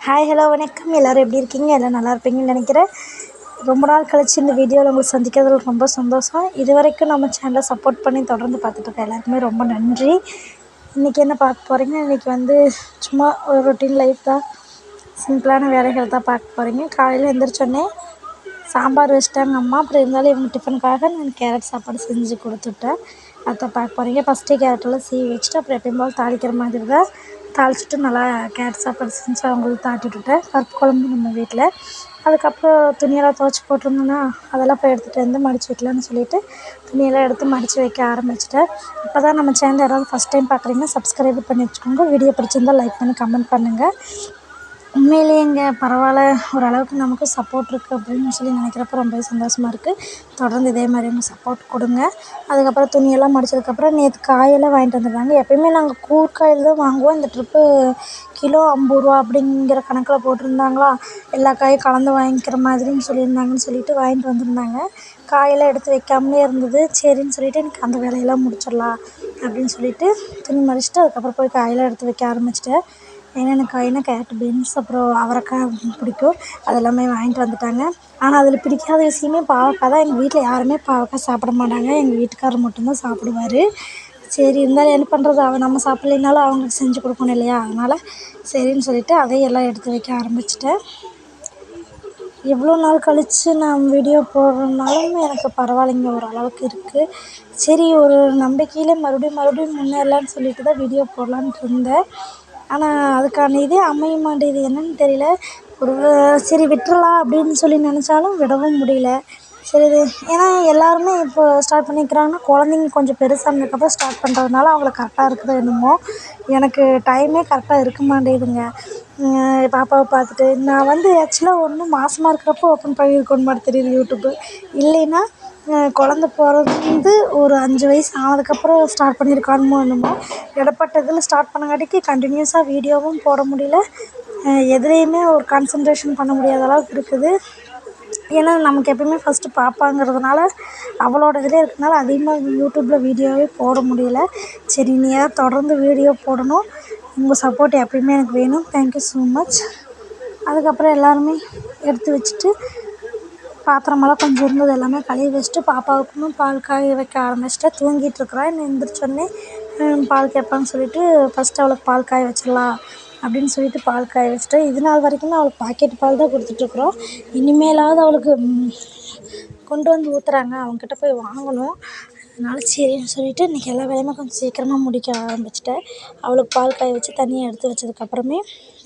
Hi hello வணக்கம். எல்லோரும் எப்படி இருக்கீங்க? எல்லாம் நல்லா இருப்பீங்கன்னு நினைக்கிறேன். ரொம்ப நாள் கழிச்சு இந்த வீடியோவில் உங்களுக்கு சந்திக்கிறதுல ரொம்ப சந்தோஷம். இது வரைக்கும் நம்ம சேனலை சப்போர்ட் பண்ணி தொடர்ந்து பார்த்துட்ருக்க எல்லாருக்குமே ரொம்ப நன்றி. இன்றைக்கி என்ன பார்க்க போகிறீங்க? இன்றைக்கி சும்மா ஒரு ரொட்டீன் லைஃப் தான், சிம்பிளான வேலைகள் தான் பார்க்க போகிறீங்க. காலையில் எழுந்திரிச்சோடனே சாம்பார் வச்சிட்டாங்க அம்மா. அப்புறம் இருந்தாலும் இவங்க டிஃபனுக்காக நான் கேரட் சாப்பாடு செஞ்சு கொடுத்துட்டேன். அதை பார்க்க போகிறீங்க. ஃபஸ்ட்டே கேரட்டெல்லாம் சீவி வச்சுட்டு அப்புறம் எப்பயும் போல் தாளிக்கிற மாதிரி தான் தாளிச்சிட்டு நல்லா கேரட் சாப்பாடு செஞ்சு அவங்களுக்கு தாட்டி விட்டுட்டேன். பருப்பு குழம்பு நம்ம வீட்டில். அதுக்கப்புறம் துணியெல்லாம் துவைச்சி போட்டிருந்தோன்னா அதெல்லாம் போய் எடுத்துகிட்டு வந்து மடித்து வைக்கலான்னு சொல்லிவிட்டு துணியெல்லாம் எடுத்து மடித்து வைக்க ஆரம்பிச்சிட்டேன். இப்போ தான் நம்ம சேனல் யாராவது ஃபஸ்ட் டைம் பார்க்குறீங்கன்னா சப்ஸ்கிரைப் பண்ணி வச்சுக்கோங்க. வீடியோ பிடிச்சிருந்தால் லைக் பண்ணி கமெண்ட் பண்ணுங்கள். உண்மையிலேயேங்க பரவாயில்ல, ஓரளவுக்கு நமக்கு சப்போர்ட் இருக்குது அப்படின்னு சொல்லி நினைக்கிறப்ப ரொம்பவே சந்தோஷமாக இருக்குது. தொடர்ந்து இதே மாதிரி எனக்கு சப்போர்ட் கொடுங்க. அதுக்கப்புறம் துணியெல்லாம் மடித்ததுக்கப்புறம் நேற்று காயெல்லாம் வாங்கிட்டு வந்துடுறாங்க. எப்பயுமே நாங்கள் கூர்க்காயில் தான் வாங்குவோம். இந்த ட்ரிப்பு கிலோ 50 ரூபா அப்படிங்கிற கணக்கில் போட்டிருந்தாங்களா, எல்லா காயும் கலந்து வாங்கிக்கிற மாதிரின்னு சொல்லியிருந்தாங்கன்னு சொல்லிட்டு வாங்கிட்டு வந்திருந்தாங்க. காயெல்லாம் எடுத்து வைக்காமலே இருந்தது. சரின்னு சொல்லிவிட்டு எனக்கு அந்த வேலையெல்லாம் முடிச்சிடலாம் அப்படின்னு சொல்லிவிட்டு துணி மடிச்சுட்டு அதுக்கப்புறம் போய் காயெல்லாம் எடுத்து வைக்க ஆரம்பிச்சிட்டேன். என்னென்ன காய்னா கேரட், பீன்ஸ், அப்புறம் அவரைக்காய் பிடிக்கும். அதெல்லாமே வாங்கிட்டு வந்துட்டாங்க. ஆனால் அதில் பிடிக்காத விஷயமே பாவக்காய் தான். எங்கள் வீட்டில் யாருமே பாவக்காய் சாப்பிட மாட்டாங்க. எங்கள் வீட்டுக்காரர் மட்டும்தான் சாப்பிடுவார். சரி இருந்தாலும் என்ன பண்ணுறது, நம்ம சாப்பிட்லைனாலும் அவங்களுக்கு செஞ்சு கொடுக்கணும் இல்லையா? அதனால் சரின்னு சொல்லிவிட்டு அதையும் எல்லாம் எடுத்து வைக்க ஆரம்பிச்சிட்டேன். எவ்வளோ நாள் கழித்து நான் வீடியோ போடுறதுனாலும் எனக்கு பரவாயில்லைங்க, ஓரளவுக்கு இருக்குது. சரி ஒரு நம்பிக்கையில் மறுபடியும் முன்னேறலான்னு சொல்லிட்டு தான் வீடியோ போடலான்ட்டு இருந்தேன். ஆனால் அதுக்கான இதே அமைய மாட்டேங்குது, என்னென்னு தெரியல. ஒரு சரி விட்டுறலாம் அப்படின்னு சொல்லி நினச்சாலும் விடவும் முடியல. சரி ஏன்னா எல்லாருமே இப்போ ஸ்டார்ட் பண்ணிக்கிறாங்கன்னா குழந்தைங்க கொஞ்சம் பெருசானதுக்கப்புறம் ஸ்டார்ட் பண்ணுறதுனால அவங்களுக்கு கரெக்டாக இருக்குதோ என்னமோ, எனக்கு டைமே கரெக்டாக இருக்க மாட்டேங்குதுங்க. பாப்பாவை பார்த்துட்டு நான் ஆக்சுவலாக ஒன்று மாதமா இருக்கிறப்போ ஓப்பன் பண்ணியிருக்கணும் மாதிரி தெரியுது யூடியூப்பு. இல்லைன்னா குழந்த பிறந்து ஒரு 5 வயசு ஆனதுக்கப்புறம் ஸ்டார்ட் பண்ணியிருக்கானுமோ என்னமோ. இடைப்பட்ட இதில் ஸ்டார்ட் பண்ணங்காட்டிக்கு கண்டினியூஸாக வீடியோவும் போட முடியல. எதுலேயுமே ஒரு கான்சன்ட்ரேஷன் பண்ண முடியாத அளவுக்கு இருக்குது. ஏன்னா நமக்கு எப்பயுமே ஃபஸ்ட்டு பாப்பாங்கிறதுனால அவளோட இதிலே இருக்கிறதுனால அதிகமாக யூடியூப்பில் வீடியோவே போட முடியல. சரி இனியாவது தொடர்ந்து வீடியோ போடணும். உங்கள் சப்போர்ட் எப்பயுமே எனக்கு வேணும். Thank you so much. அதுக்கப்புறம் எல்லாருமே எடுத்து வச்சுட்டு பாத்திரமெல்லாம் கொஞ்சம் இருந்தது எல்லாமே கழுவி வச்சுட்டு பாப்பாவுக்கும் பால் காய வைக்க ஆரம்பிச்சிட்டேன். தூங்கிட்டு இருக்கிறா. இன்னும் எழுந்திரிச்சோடனே பால் கேட்பான்னு சொல்லிவிட்டு ஃபஸ்ட்டு அவளுக்கு பால் காய வச்சிடலாம் அப்படின்னு சொல்லிட்டு பால் காய வச்சுட்டேன். இது நாள் வரைக்குமே அவளுக்கு பாக்கெட் பால் தான் கொடுத்துட்ருக்குறோம். இனிமேலாவது அவளுக்கு கொண்டு வந்து ஊற்றுறாங்க, அவங்ககிட்ட போய் வாங்கணும். அதனால சரின்னு சொல்லிவிட்டு இன்றைக்கி எல்லா வேலையுமே கொஞ்சம் சீக்கிரமாக முடிக்க ஆரம்பிச்சிட்டேன். அவளுக்கு பால் காய வச்சு தண்ணியை எடுத்து வச்சதுக்கப்புறமே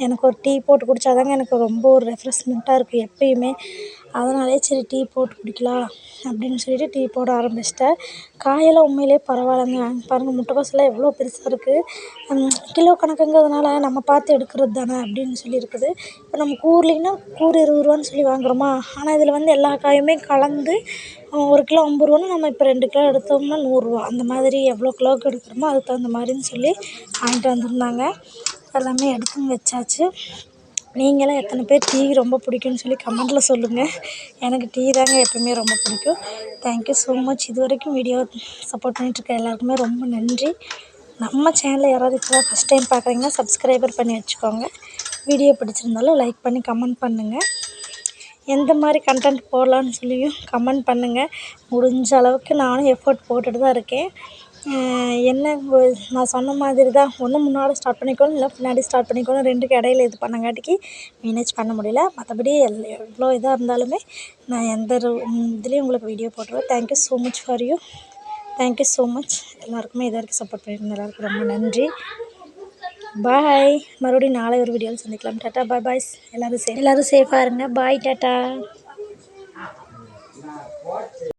எனக்கு ஒரு டீ போட்டு குடித்தா தாங்க எனக்கு ரொம்ப ஒரு ரெஃப்ரெஷ்மெண்ட்டாக இருக்குது எப்பயுமே. அதனாலே சரி டீ போட்டு குடிக்கலாம் அப்படின்னு சொல்லிட்டு டீ போட ஆரம்பிச்சிட்டேன். காயெல்லாம் உண்மையிலேயே பரவாயில்லைங்க. பாருங்கள் முட்டைக்கோஸெல்லாம் எவ்வளோ பெருசாக இருக்குது. கிலோ கணக்குங்கிறதுனால நம்ம பார்த்து எடுக்கிறது தானே அப்படின்னு சொல்லி இருக்குது. இப்போ நம்ம கூர்லிங்கன்னா கூறு 20 ரூபான்னு சொல்லி வாங்குகிறோமா, ஆனால் இதில் எல்லா காயுமே கலந்து 1 கிலோ 50 ரூபான்னா நம்ம இப்போ 2 கிலோ எடுத்தோம்னா 100 ரூபா. அந்த மாதிரி எவ்வளோ கிலோவுக்கு எடுக்கிறோமோ அதுக்கு தகுந்த மாதிரின்னு சொல்லி வாங்கிட்டு வந்திருந்தாங்க. எல்லாமே எடுத்துன்னு வச்சாச்சு. நீங்களாம் எத்தனை பேர் டீ ரொம்ப பிடிக்கும்னு சொல்லி கமெண்ட்டில் சொல்லுங்கள். எனக்கு டீ தாங்க எப்பவுமே ரொம்ப பிடிக்கும். Thank you so much. இது வரைக்கும் வீடியோ சப்போர்ட் பண்ணிகிட்ருக்க எல்லாருக்குமே ரொம்ப நன்றி. நம்ம சேனலில் யாராவது இப்போ தான் ஃபஸ்ட் டைம் பார்க்குறீங்கன்னா சப்ஸ்கிரைபர் பண்ணி வச்சுக்கோங்க. வீடியோ பிடிச்சிருந்தாலும் லைக் பண்ணி கமெண்ட் பண்ணுங்கள். எந்த மாதிரி கண்டென்ட் போடலான்னு சொல்லியும் கமெண்ட் பண்ணுங்கள். முடிஞ்ச அளவுக்கு நானும் எஃபோர்ட் போட்டுட்டு தான் இருக்கேன். என்ன நான் சொன்ன மாதிரி தான், ஒன்று முன்னாடி ஸ்டார்ட் பண்ணிக்கணும், இல்லை பின்னாடி ஸ்டார்ட் பண்ணிக்கணும். 2க்கு இடையில இது பண்ணங்காட்டிக்கு மேனேஜ் பண்ண முடியல. மற்றபடி எவ்வளோ இதாக இருந்தாலுமே நான் எந்த இதுலேயும் உங்களுக்கு வீடியோ போட்டுருவேன். Thank you so much for you. Thank you so much. எல்லாருக்குமே இது வரைக்கும் சப்போர்ட் பண்ணியிருந்த எல்லாருக்கும் ரொம்ப நன்றி. பாய். மறுபடியும் நாளை ஒரு வீடியோவில் சந்திக்கலாம். Tata boy boys. எல்லோரும் சேஃபாக இருங்க. பாய் டாட்டா.